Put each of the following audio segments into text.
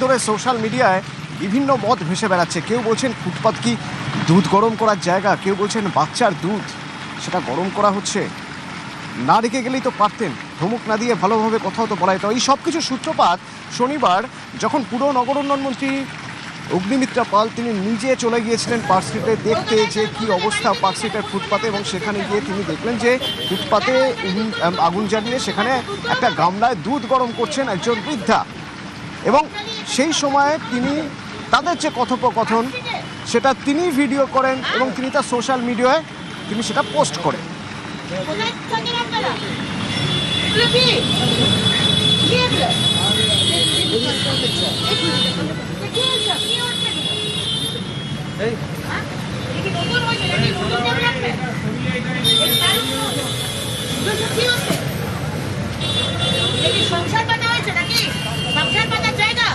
ধরে সোশ্যাল মিডিয়ায় বিভিন্ন মত ভেসে বেড়াচ্ছে। কেউ বলছেন ফুটপাত কি দুধ গরম করার জায়গা, কেউ বলছেন বাচ্চার দুধ সেটা গরম করা হচ্ছে, না রেখে গেলেই তো পারতেন, ধমক না দিয়ে ভালোভাবে কথাও তো বলা যেত। এই সব কিছু সূত্রপাত শনিবার যখন পুর নগর উন্নয়ন মন্ত্রী অগ্নিমিত্রা পাল তিনি নিজে চলে গিয়েছিলেন পার্ক স্ট্রিটে দেখতে যে কি অবস্থা পার্ক স্ট্রিটের ফুটপাতে, এবং সেখানে গিয়ে তিনি দেখলেন যে ফুটপাতে আগুন জ্বালিয়ে সেখানে একটা গামলায় দুধ গরম করছেন একজন বৃদ্ধা। এবং সেই সময়ে তিনি তাদের যে কথোপকথন সেটা তিনি ভিডিও করেন এবং তিনি তার সোশ্যাল মিডিয়ায় তিনি সেটা পোস্ট করেন। সংসার পাতা হয়েছে নাকি? সংসার পাতার জায়গা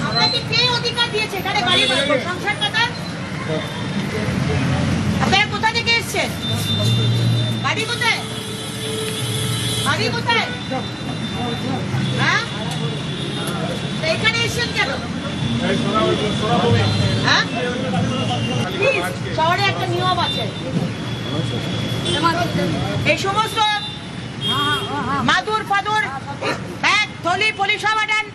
আপনাকে কে অধিকার দিয়েছে এখানে বাড়ি সংসার পাতার? আপনারা কোথা থেকে এসছেন? বাড়ি কোথায়? বাড়ি কোথায়? হ্যাঁ, এখানে এসছেন কেন? হ্যাঁ, শহরে একটা নিয়ম আছে, এই সমস্ত মাদুর ফাদুর ব্যাগ থলি ফলি সব আটান,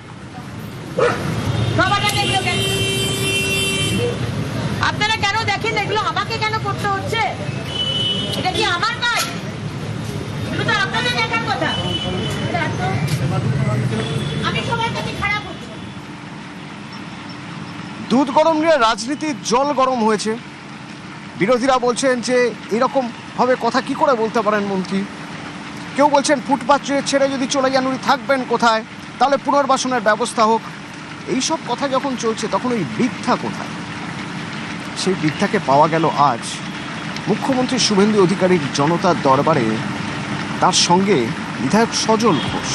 আপনারা কেন দেখেন এগুলো? আমাকে কেন করতে হচ্ছে? এটা কি আমার কাজ? এগুলো তো আপনাদের দেখার কথা। আমি সবার কাছে খারাপ হচ্ছি। দুধ গরম নিয়ে রাজনীতির জল গরম হয়েছে। বিরোধীরা বলছেন যে এরকম ভাবে কথা কি করে বলতে পারেন মন্ত্রী। কেউ বলছেন ফুটপাত ছেড়ে যদি চলে যান উনি থাকবেন কোথায়, তাহলে পুনর্বাসনের ব্যবস্থা হোক। এইসব কথা যখন চলছে তখন ওই বৃদ্ধা কোথায়? সেই বৃদ্ধাকে পাওয়া গেল আজ মুখ্যমন্ত্রী শুভেন্দু অধিকারীর জনতার দরবারে, তার সঙ্গে বিধায়ক সজল ঘোষ।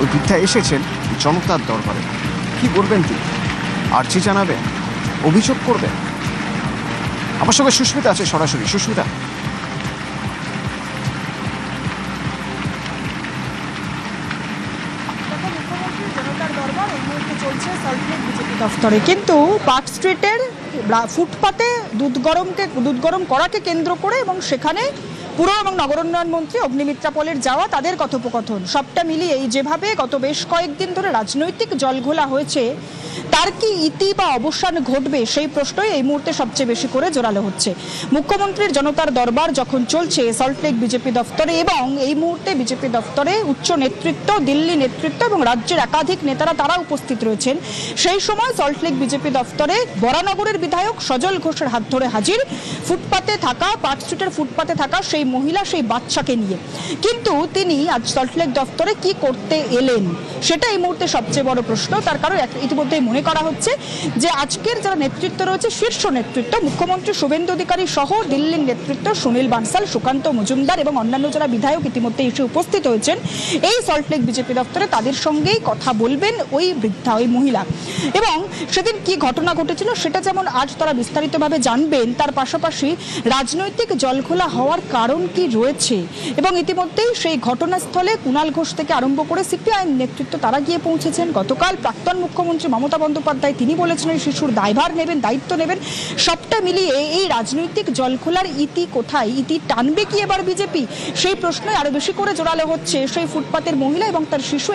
ওই বৃদ্ধা এসেছেন জনতার দরবারে। কি করবেন তিনি? আর্জি জানাবেন, অভিযোগ করবেন? আমার সঙ্গে সুস্মিতা আছে সরাসরি। সুস্মিতা, দফতরে কিন্তু পার্ক স্ট্রিটের ফুটপাতে দুধ গরম করাকে কেন্দ্র করে এবং সেখানে পুর এবং নগর উন্নয়ন মন্ত্রী অগ্নিমিত্রা পলের যাওয়া, তাদের কথোপকথন সবটা মিলিয়ে এই যেভাবে গত বেশ কয়েকদিন ধরে রাজনৈতিক জলঘোলা হয়েছে, তার কি ইতি বা অবসান ঘটবে সেই প্রশ্নই এই মুহূর্তে সবচেয়ে বেশি করে জোরালো হচ্ছে। মুখ্যমন্ত্রীর জনতার দরবার যখন চলছে সল্টলেক বিজেপি দফতরে, এবং এই মুহূর্তে বিজেপি দফতরে উচ্চ নেতৃত্ব, দিল্লি নেতৃত্ব এবং রাজ্যের একাধিক নেতারা তারা উপস্থিত রয়েছেন, সেই সময় সল্টলেক বিজেপি দফতরে বরানগরের বিধায়ক সজল ঘোষের হাত ধরে হাজির ফুটপাতে থাকা, পার্ক স্ট্রিটের ফুটপাতে থাকা সেই মহিলা, সেই বাচ্চাকে নিয়ে। কিন্তু তিনি আজ সল্টলেক দফতরে কি করতে এলেন সেটা এই মুহূর্তে সবচেয়ে বড় প্রশ্ন। তার কারণ ইতিমধ্যেই মনে করা হচ্ছে যে আজকের যারা নেতৃত্ব রয়েছে, শীর্ষ নেতৃত্ব, মুখ্যমন্ত্রী শুভেন্দু অধিকারী সহ দিল্লির নেতৃত্ব সুনীল বানসাল, সুকান্ত মজুমদার এবং অন্যান্য যারা বিধায়ক ইতিমধ্যে এসে উপস্থিত হয়েছেন এই সল্টলেক বিজেপি দপ্তরে, তাদের সঙ্গেই কথা বলবেন ওই বৃদ্ধা, ওই মহিলা। এবং সেদিন কি ঘটনা ঘটেছিল সেটা যেমন আজ তারা বিস্তারিতভাবে জানবেন, তার পাশাপাশি রাজনৈতিক জলঘোলা হওয়ার কারণ কি রয়েছে। এবং ইতিমধ্যেই সেই ঘটনাস্থলে কুণাল ঘোষ থেকে আরম্ভ করে সিপিআইএম নেতৃত্ব তারা গিয়ে পৌঁছেছেন। গতকাল প্রাক্তন মুখ্যমন্ত্রী মমতা বন্দ্যোপাধ্যায় তিনি বলেছিলেন শিশুর দায়ভার নেবেন, দায়িত্ব নেবেন। সবটা মিলিয়ে এই রাজনৈতিক জলঘোলার ইতি কোথায়? ইতি টানবে কি এবার বিজেপি? সেই প্রশ্নই আরো বেশি করে জোরালো হচ্ছে। সেই ফুটপাতের মহিলা এবং তার শিশু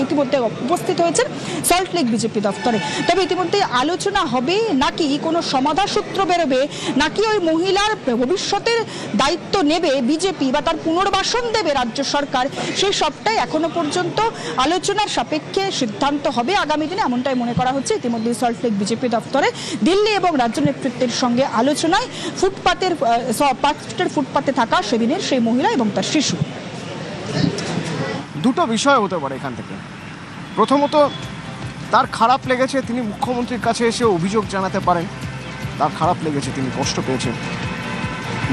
ইতিমধ্যে উপস্থিত হয়েছেন সল্টলেক বিজেপি দফতরে। তবে ইতিমধ্যে আলোচনা হবে নাকি কোনো সমাধান সূত্র বেরোবে, নাকি ওই মহিলার ভবিষ্যতের দায়িত্ব নেবে বিজেপি বা তার পুনর্বাসন দেবে রাজ্য সরকার, সেই সবটাই এখনো পর্যন্ত আলোচনার সাপেক্ষে সিদ্ধান্ত হবে আগামী দিনে, এমনটাই মনে করা হচ্ছে। ইতিমধ্যে সল্টলেক বিজেপি দফতরে দিল্লি এবং রাজ্য নেতৃত্বের সঙ্গে আলোচনায় ফুটপাতের পার্ক স্ট্রিটের ফুটপাতে থাকা সেদিনের সেই মহিলা এবং তার শিশু। দুটো বিষয় হতে পারে এখান থেকে। প্রথমত, তার খারাপ লেগেছে, তিনি মুখ্যমন্ত্রীর কাছে এসে অভিযোগ জানাতে পারেন, তার খারাপ লেগেছে, তিনি কষ্ট পেয়েছেন।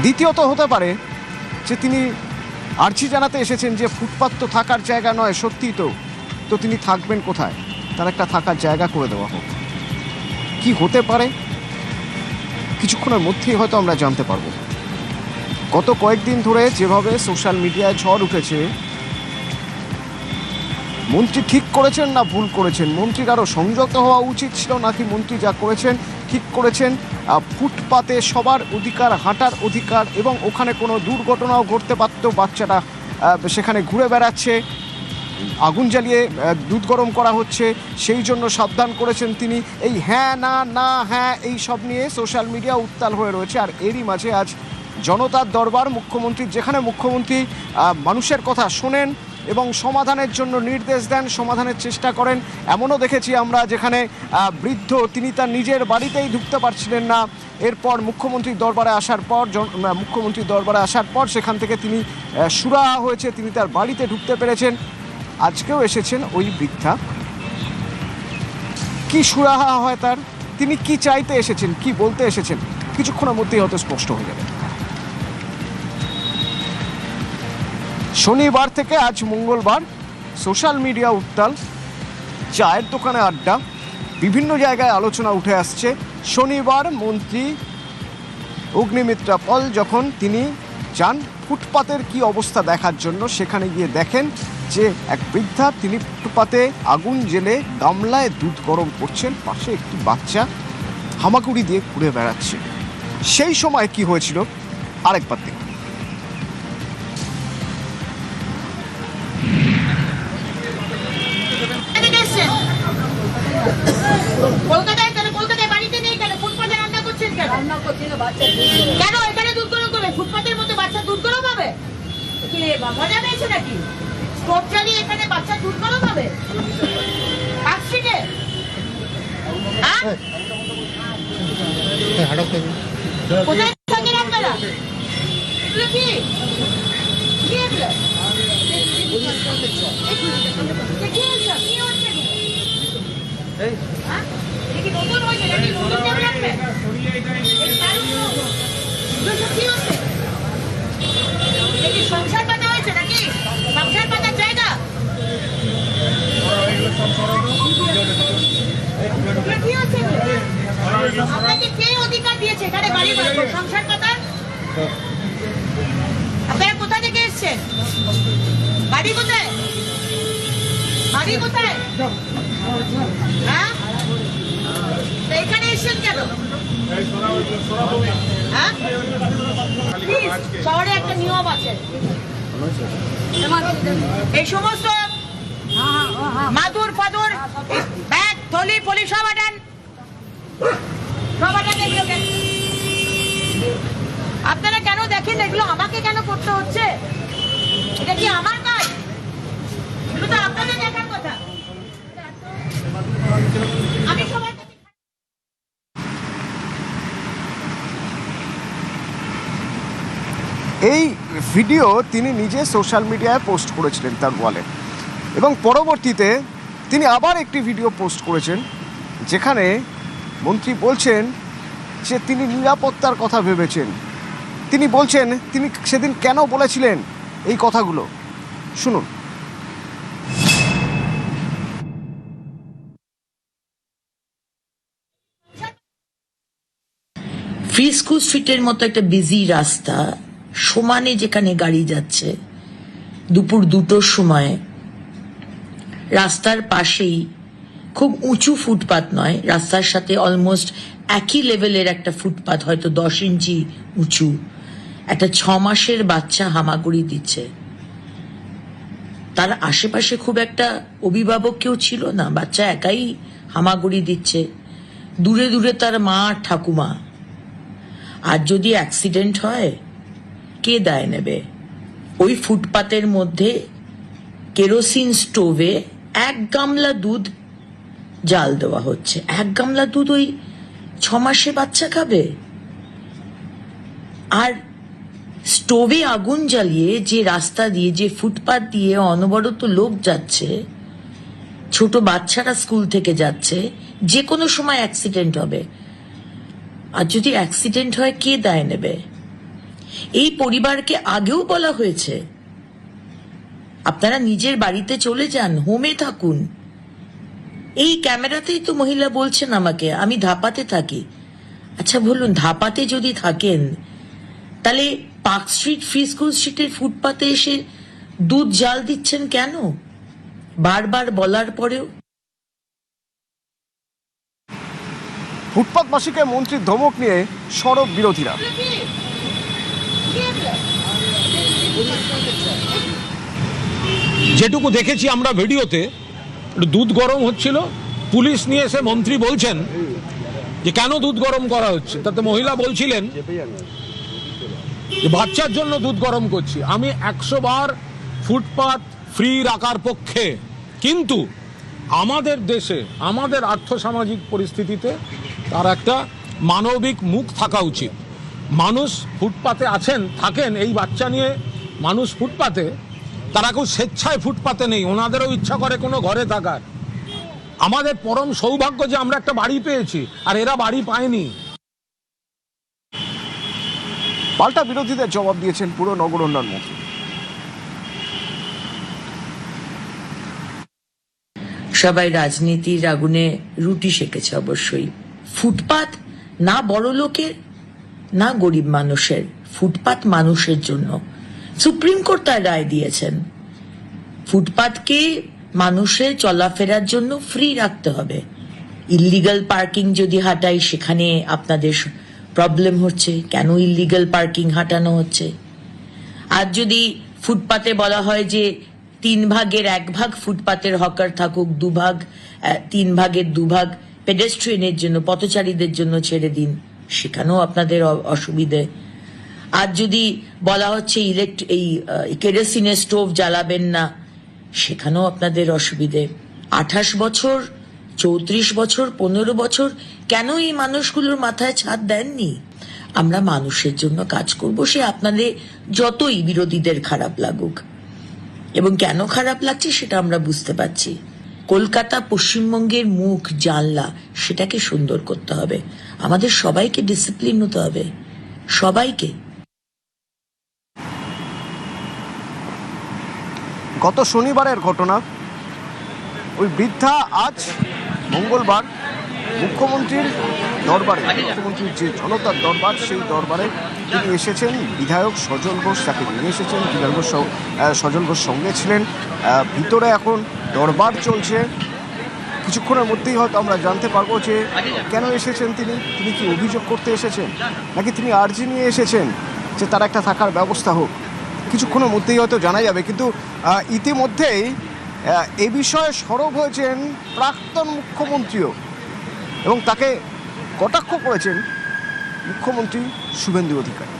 দ্বিতীয়ত হতে পারে যে তিনি আর্জি জানাতে এসেছেন যে ফুটপাত তো থাকার জায়গা নয়, সত্যিই তো তিনি থাকবেন কোথায়? তার একটা থাকার জায়গা করে দেওয়া হোক। কি হতে পারে কিছুক্ষণের মধ্যেই হয়তো আমরা জানতে পারবো। গত কয়েকদিন ধরে যেভাবে সোশ্যাল মিডিয়ায় ঝড় উঠেছে, মন্ত্রী ঠিক করেছেন না ভুল করেছেন, মন্ত্রীর আরও সংযত হওয়া উচিত ছিল নাকি মন্ত্রী যা করেছেন ঠিক করেছেন, ফুটপাতে সবার অধিকার, হাঁটার অধিকার, এবং ওখানে কোনো দুর্ঘটনাও ঘটতে পারত, বাচ্চারা সেখানে ঘুরে বেড়াচ্ছে, আগুন জ্বালিয়ে দুধ গরম করা হচ্ছে, সেই জন্য সাবধান করেছেন তিনি। এই হ্যাঁ না না হ্যাঁ এই সব নিয়ে সোশ্যাল মিডিয়া উত্তাল হয়ে রয়েছে। আর এরই মাঝে আজ জনতার দরবার মুখ্যমন্ত্রীর, যেখানে মুখ্যমন্ত্রী মানুষের কথা শোনেন এবং সমাধানের জন্য নির্দেশ দেন, সমাধানের চেষ্টা করেন। এমনও দেখেছি আমরা যেখানে বৃদ্ধ, তিনি তার নিজের বাড়িতেই ঢুকতে পারছিলেন না, এরপর মুখ্যমন্ত্রীর দরবারে আসার পর সেখান থেকে তিনি সুরাহা হয়েছে, তিনি তার বাড়িতে ঢুকতে পেরেছেন। আজকেও এসেছেন ওই বৃদ্ধা। কি সুরাহা হয় তার, তিনি কি চাইতে এসেছেন, কি বলতে এসেছেন, কিছুক্ষণের মধ্যেই হয়তো স্পষ্ট হয়ে যাবে। শনিবার থেকে আজ মঙ্গলবার, সোশ্যাল মিডিয়া উত্তাল, চায়ের দোকানে আড্ডা, বিভিন্ন জায়গায় আলোচনা উঠে আসছে। শনিবার মন্ত্রী অগ্নিমিত্রা পল যখন তিনি যান ফুটপাতের কি অবস্থা দেখার জন্য, সেখানে গিয়ে দেখেন যে এক বৃদ্ধা, তিনি ফুটপাতে আগুন জেলে গামলায় দুধ গরম করছেন, পাশে একটি বাচ্চা হামাগুড়ি দিয়ে ঘুরে বেড়াচ্ছে। সেই সময় কি হয়েছিল আরেকবার দেখুন। কলকাতায় বাড়িতে নেই কেন? ফুটপাতে রান্না করছেন কেন? কেন এখানে দুধ গরম করবে? ফুটপাতের মধ্যে বাচ্চা দুধ গরম হবে? কি মজা পেয়েছে নাকি? স্টোভ চালিয়ে এখানে বাচ্চা দুধ গরম হবে? পার্কস্ট্রিটে? হ্যাঁ? কোথায় থাকেন আপনারা? এগুলো কি? কি এগুলো? কি হচ্ছে? কি হচ্ছে এগুলো? হ্যাঁ? এটা কি নতুন হয়েছে নাকি নতুন ডেভেলপমেন্ট? কি হচ্ছে? এটা কি সংসার পাতা হয়েছে নাকি? সংসার পাতার জায়গা? কি হচ্ছে এগুলো? আপনাকে কে অধিকার দিয়েছে এখানে বাড়ি বানাবো সংসার পাতার? আপনারা কোথা থেকে এসছেন? বাড়ি কোথায়? বাড়ি কোথায়? হ্যাঁ, এখানে এসছেন কেন? হ্যাঁ, শহরে একটা নিয়ম আছে, এই সমস্ত মাদুর ফাদুর ব্যাগ থলি ফলি সব আটান, আপনারা কেন দেখেন এগুলো? আমাকে কেন করতে হচ্ছে? এটা কি আমার কাজ? এগুলো তো আপনাদের দেখার কথা। আমি সবাই এই ভিডিও তিনি নিজে সোশ্যাল মিডিয়ায় পোস্ট করেছিলেন তার ওয়ালে, এবং পরবর্তীতে তিনি আবার একটি ভিডিও পোস্ট করেছেন যেখানে মন্ত্রী বলছেন যে তিনি নিরাপত্তার কথা ভেবেছেন। তিনি বলছেন তিনি সেদিন কেন বলেছিলেন এই কথাগুলো, শুনুন। ফ্রিস্কো স্ট্রিটের মতো একটা বিজি রাস্তা, সমানে যেখানে গাড়ি যাচ্ছে, দুপুর 2টোর সময় রাস্তার পাশেই, খুব উঁচু ফুটপাত নয়, রাস্তার সাথে অলমোস্ট একই লেভেলের একটা ফুটপাত, হয়তো 10 ইঞ্চি উঁচু, একটা 6 মাসের বাচ্চা হামাগুড়ি দিচ্ছে। তার আশেপাশে খুব একটা অভিভাবক কেউ ছিল না, বাচ্চা একাই হামাগুড়ি দিচ্ছে, দূরে দূরে তার মা আর ঠাকুমা। আর যদি অ্যাক্সিডেন্ট হয় কে দায় নেবে? ওই ফুটপাতের মধ্যে কেরোসিন স্টোভে 1 গামলা দুধ জাল দেওয়া হচ্ছে। 1 গামলা দুধ ওই 6 মাসে বাচ্চা খাবে? আর স্টোভে আগুন জ্বালিয়ে যে রাস্তা দিয়ে, যে ফুটপাত দিয়ে অনবরত লোক যাচ্ছে, ছোট বাচ্চারা স্কুল থেকে যাচ্ছে, যে কোনো সময় অ্যাক্সিডেন্ট হবে। আর যদি অ্যাক্সিডেন্ট হয় কে দায় নেবে? এই পরিবারকে আগেও বলা হয়েছে আপনারা নিজের বাড়িতে চলে যান, হোমে থাকুন। এই ক্যামেরাতেই তো মহিলা বলছেন আমাকে, আমি ধাপাতে থাকি। আচ্ছা বলুন, ধাপাতে যদি থাকেন তাহলে পার্ক স্ট্রিট, ফ্রি স্কুল স্ট্রিটের ফুটপাতে এসে দুধ জাল দিচ্ছেন কেন? বারবার বলার পরেও। ফুটপাতবাসীকে মন্ত্রীর ধমক নিয়ে সরব বিরোধীরা। যেটুকু দেখেছি আমরা ভিডিওতে, দুধ গরম হচ্ছিল, পুলিশ নিয়ে এসে মন্ত্রী বলছেন যে কেন দুধ গরম করা হচ্ছে। তাতে মহিলা বলছিলেন যে বাচ্চার জন্য দুধ গরম করছি। আমি 100 বার ফুটপাত ফ্রি রাখার পক্ষে, কিন্তু আমাদের দেশে আমাদের আর্থসামাজিক পরিস্থিতিতে তার একটা মানবিক মুখ থাকা উচিত। মানুষ ফুটপাতে থাকেন এই বাচ্চা নিয়ে, মানুষ ফুটপাতে, তারা কেউ স্বেচ্ছায় ফুটপাতে নেই, ওনাদেরও ইচ্ছা করে কোনো ঘরে থাকার। আমাদের পরম সৌভাগ্য যে আমরা একটা বাড়ি পেয়েছি, আর এরা বাড়ি পায়নি। পাল্টা বিরোধীদের জবাব দিয়েছেন পুরো নগর উন্নয়ন মন্ত্রী। সবাই রাজনীতির আগুনে রুটি সেকেছে অবশ্যই। ফুটপাত না বড় লোকের না গরিব মানুষের, ফুটপাত মানুষের জন্য। সুপ্রিম কোর্ট তার রায় দিয়েছেন, ফুটপাতকে মানুষের চলাফেরার জন্য ফ্রি রাখতে হবে। ইল্লিগাল পার্কিং যদি হাঁটাই, সেখানে আপনাদের প্রবলেম হচ্ছে, কেন ইল্লিগাল পার্কিং হাঁটানো হচ্ছে? আর যদি ফুটপাতে বলা হয় যে 3 ভাগের 1 ভাগ ফুটপাতের হকার থাকুক, 3 ভাগের 2 ভাগ পেডেস্ট্রিয়ানের জন্য, পথচারীদের জন্য ছেড়ে দিন, সেখানেও আপনাদের অসুবিধে। আর যদি বলা হচ্ছে এই কেরোসিনের স্টোভ জ্বালাবেন না, সেখানেও আপনাদের অসুবিধে। 28 বছর, 34 বছর, 15 বছর কেন এই মানুষগুলোর মাথায় ছাদ দেননি? আমরা মানুষের জন্য কাজ করব, সে আপনাদের যতই বিরোধীদের খারাপ লাগুক। এবং কেন খারাপ লাগছে সেটা আমরা বুঝতে পারছি। কলকাতা পশ্চিমবঙ্গের মুখ, জানলা, সেটাকে সুন্দর করতে হবে। আমাদের সবাইকে ডিসিপ্লিন হতে হবে, সবাইকে। গত শনিবারের ঘটনা, ওই বৃদ্ধা আজ মঙ্গলবার মুখ্যমন্ত্রীর দরবারে, মুখ্যমন্ত্রীর যে জনতার দরবার, সেই দরবারে তিনি এসেছেন। বিধায়ক সজল ঘোষ তাকে নিয়ে এসেছেন, সজল ঘোষ সঙ্গে ছিলেন। ভিতরে এখন দরবার চলছে, কিছুক্ষণের মধ্যেই হয়তো আমরা জানতে পারবো যে কেন এসেছেন তিনি কি অভিযোগ করতে এসেছেন, নাকি তিনি আর্জি নিয়ে এসেছেন যে তার একটা থাকার ব্যবস্থা হোক। কিছুক্ষণের মধ্যেই হয়তো জানা যাবে। কিন্তু ইতিমধ্যেই এ বিষয়ে সরব হয়েছেন প্রাক্তন মুখ্যমন্ত্রীও, এবং তাকে কটাক্ষ করেছেন মুখ্যমন্ত্রী শুভেন্দু অধিকারী।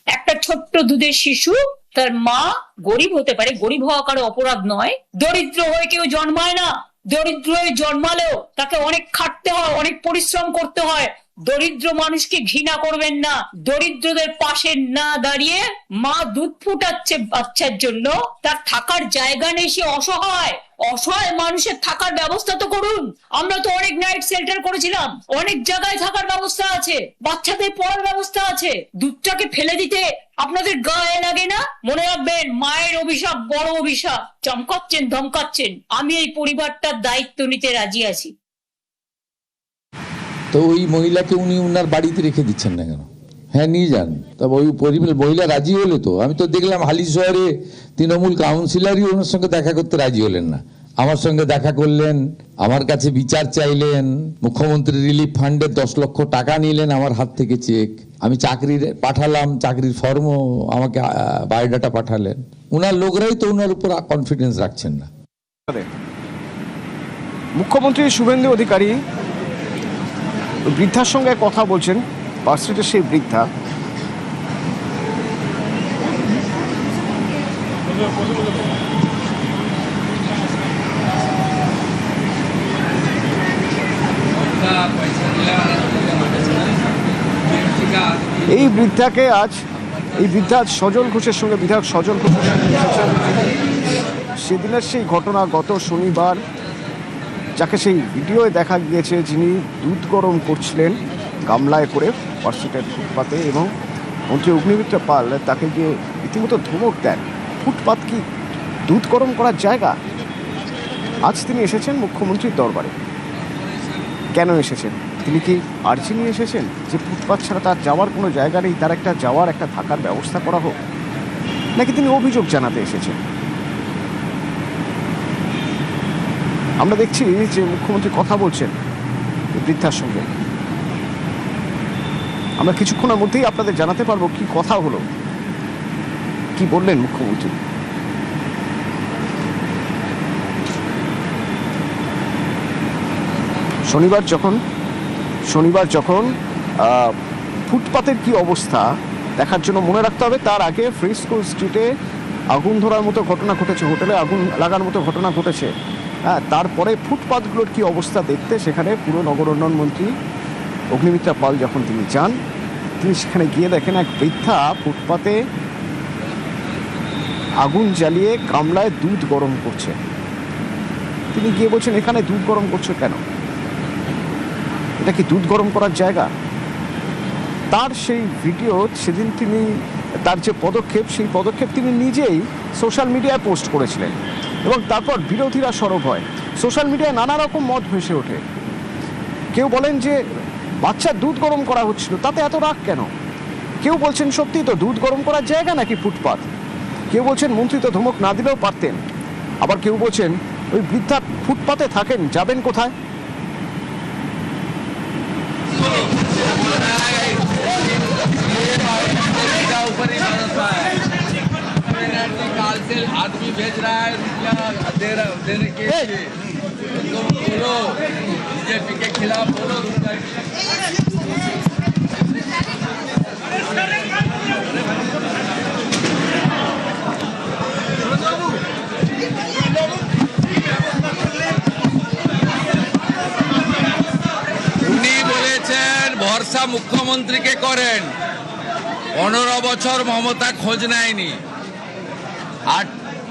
একটা ছোট্ট দুধের শিশু, তার মা গরিব হতে পারে, গরিব হওয়া কারো অপরাধ নয়। দরিদ্র হয়ে কেউ জন্মায় না, দরিদ্র হয়ে জন্মালেও তাকে অনেক খাটতে হয়, অনেক পরিশ্রম করতে হয়। দরিদ্র মানুষকে ঘৃণা করবেন না। দরিদ্রদের পাশে না দাঁড়িয়ে মা দুধ ফুটাচ্ছে বাচ্চার জন্য, তার থাকার জায়গা নেই, সে অসহায়। অসহায় মানুষের থাকার ব্যবস্থা তো করুন। আমরা তো অনেক নাইট শেল্টার করেছিলাম, অনেক জায়গায় থাকার ব্যবস্থা আছে, বাচ্চাদের পড়ার ব্যবস্থা আছে। দুধটাকে ফেলে দিতে আপনাদের গায়ে লাগে না? মনে রাখবেন, মায়ের অভিশাপ বড় অভিশাপ। চমকাচ্ছেন, ধমকাচ্ছেন, আমি এই পরিবারটার দায়িত্ব নিতে রাজি আছি। তো ওই মহিলাকে উনি উনার বাড়িতে রেখে দিচ্ছেন না কেন? হ্যাঁ, নিয়ে যান। তবে ওই মহিলা রাজি হলে তো, আমি তো দেখলাম হালি শহরে তৃণমূল কাউন্সিলরই ওনার সঙ্গে দেখা করতে রাজি হলেন না। আমার সঙ্গে দেখা করলেন, আমার কাছে বিচার চাইলেন, মুখ্যমন্ত্রী রিলিফ ফান্ডের 10 লক্ষ টাকা নিলেন আমার হাত থেকে চেক। আমি চাকরির পাঠালাম, চাকরির ফর্মও আমাকে বায়োডাটা পাঠালেন। উনার লোকরাই তো উনার উপর কনফিডেন্স রাখছেন না। মুখ্যমন্ত্রী শুভেন্দু অধিকারী বৃদ্ধার সঙ্গে কথা বলছেন, পার্ক স্ট্রিটের সেই বৃদ্ধা। এই বৃদ্ধা সজল ঘোষের সঙ্গে, বিধায়ক সজল ঘোষের সঙ্গে এসেছেন। সেদিনের সেই ঘটনা, গত শনিবার যাকে সেই ভিডিওয়ে দেখা গিয়েছে, যিনি দুধ গরম করছিলেন গামলায় করে পার্ক স্ট্রিটের ফুটপাতে, এবং মন্ত্রী অগ্নিমিত্র পাল তাকে গিয়ে রীতিমতো ধমক দেন। ফুটপাত কি দুধ গরম করার জায়গা? আজ তিনি এসেছেন মুখ্যমন্ত্রীর দরবারে। কেন এসেছেন? তিনি কি আর্জি নিয়ে এসেছেন যে ফুটপাত ছাড়া তার যাওয়ার কোনো জায়গা নেই, তার একটা যাওয়ার একটা থাকার ব্যবস্থা করা হোক, নাকি তিনি অভিযোগ জানাতে এসেছেন? আমরা দেখছি যে মুখ্যমন্ত্রী কথা বলছেন বৃদ্ধার সঙ্গে। আমরা কিছুক্ষণের মধ্যেই আপনাদের জানাতে পারবো কি কথা হলো, কি বললেন মুখ্যমন্ত্রী। শনিবার যখন ফুটপাতের কি অবস্থা দেখার জন্য মনে রাখতে হবে, তার আগে ফ্রিস্কো স্ট্রিটে আগুন ধরার মতো ঘটনা ঘটেছে, হোটেলে আগুন লাগার মতো ঘটনা ঘটেছে। হ্যাঁ, তারপরে ফুটপাতগুলোর কি অবস্থা দেখতে সেখানে পুরো নগর উন্নয়ন মন্ত্রী অগ্নিমিত্রা পাল যখন তিনি যান, তিনি সেখানে গিয়ে দেখেন এক বৃদ্ধা ফুটপাতে আগুন জ্বালিয়ে গামলায় দুধ গরম করছে। তিনি গিয়ে বলছেন, এখানে দুধ গরম করছো কেন? এটা কি দুধ গরম করার জায়গা? তার সেই ভিডিও সেদিন তিনি, তার যে পদক্ষেপ, সেই পদক্ষেপ তিনি নিজেই সোশ্যাল মিডিয়ায় পোস্ট করেছিলেন এবং তারপর বিরোধীরা সরব হয়। সোশ্যাল মিডিয়ায় নানা রকম মত ভেসে ওঠে। কেউ বলেন যে বাচ্চার দুধ গরম করা হচ্ছিল, তাতে এত রাগ কেন? কেউ বলছেন সত্যি তো দুধ গরম করার জায়গা নাকি ফুটপাত? কেউ বলছেন মন্ত্রী তো ধমক না দিলেও পারতেন। আবার কেউ বলছেন ওই বৃদ্ধা ফুটপাতে থাকেন, যাবেন কোথায়? आदमी भेज रहा है देने के लिए, तुम बोलो बीजेपी के खिलाफ बोलो। উনি বলেছেন ভরসা মুখ্যমন্ত্রীকে করেন। 15 বছর মমতা খোঁজ নেয়নি, আর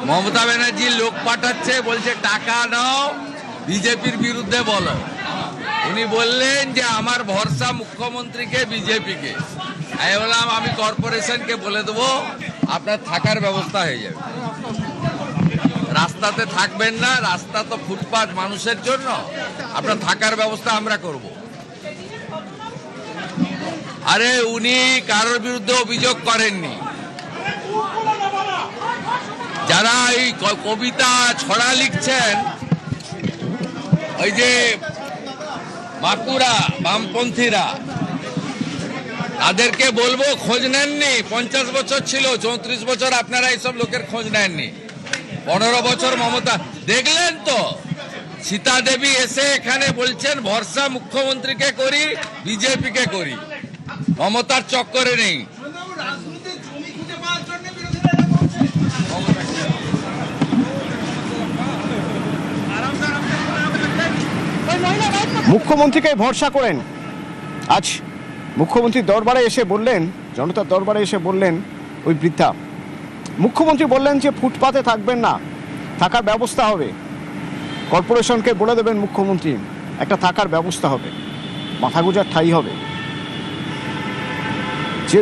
মমতা ব্যানার্জি লোক পাঠাচ্ছে, বলছে টাকা নাও বিজেপির বিরুদ্ধে বলো। উনি বললেন যে আমার ভরসা মুখ্যমন্ত্রীকে, বিজেপিকে। আমি বললাম আমি কর্পোরেশনকে বলে দেবো, আপনার থাকার ব্যবস্থা হয়ে যাবে। রাস্তাতে থাকবেন না, রাস্তা তো ফুটপাত মানুষের জন্য, আপনার থাকার ব্যবস্থা আমরা করব। আরে উনি কারোর বিরুদ্ধে অভিযোগ করেননি। যারা এই কবিতা ছড়া লিখছেন, ওই যে বাঁকুড়া বামপন্থীরা, তাদেরকে বলবো খোঁজ নেননি। 50 বছর ছিল, 34 বছর আপনারা এইসব লোকের খোঁজ নেননি। 15 বছর মমতা দেখলেন তো। সীতা দেবী এসে এখানে বলছেন ভরসা মুখ্যমন্ত্রীকে করি, বিজেপিকে করি, মমতার চক্করে নেই। মুখ্যমন্ত্রীকে ভরসা করেন। আজ মুখ্যমন্ত্রীর দরবারে এসে বললেন, জনতার দরবারে এসে বললেন ওই বৃদ্ধা। মুখ্যমন্ত্রী বললেন যে ফুটপাতে থাকবেন না, থাকার ব্যবস্থা হবে। কর্পোরেশনকে বলে দেবেন মুখ্যমন্ত্রী, একটা থাকার ব্যবস্থা হবে, মাথা গোঁজার ঠাঁই হবে। যে